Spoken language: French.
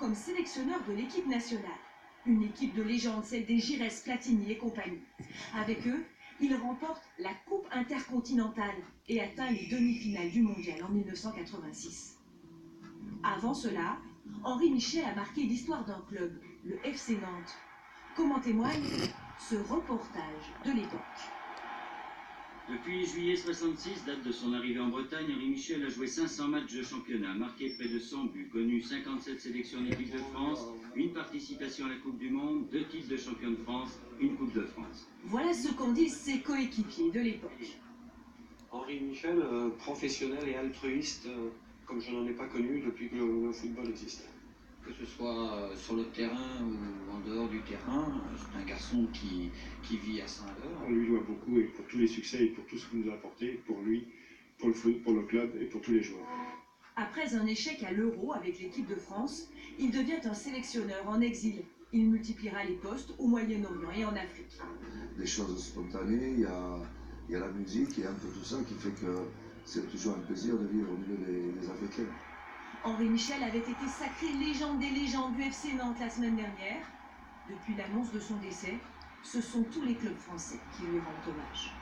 comme sélectionneur de l'équipe nationale. Une équipe de légende, celle des Giresse, Platini et compagnie. Avec eux, il remporte la Coupe intercontinentale et atteint les demi-finales du mondial en 1986. Avant cela, Henri Michel a marqué l'histoire d'un club, le FC Nantes. Comme en témoigne ce reportage de l'époque. Depuis juillet 66, date de son arrivée en Bretagne, Henri Michel a joué 500 matchs de championnat, marqué près de 100 buts, connu 57 sélections en équipe de France, une participation à la Coupe du Monde, 2 titres de champion de France, une Coupe de France. Voilà ce qu'en disent ses coéquipiers de l'époque. Henri Michel, professionnel et altruiste, comme je n'en ai pas connu depuis que le football existe. Que ce soit sur le terrain ou en dehors du terrain, c'est un garçon qui vit à Saint-Leu. On lui doit beaucoup et pour tous les succès et pour tout ce qu'il nous a apporté, pour lui, pour le foot, pour le club et pour tous les joueurs. Après un échec à l'Euro avec l'équipe de France, il devient un sélectionneur en exil. Il multipliera les postes au Moyen-Orient et en Afrique. Des choses spontanées, il y a la musique, il y a un peu tout ça qui fait que c'est toujours un plaisir de vivre au milieu des Africains. Henri Michel avait été sacré légende des légendes du FC Nantes la semaine dernière. Depuis l'annonce de son décès, ce sont tous les clubs français qui lui rendent hommage.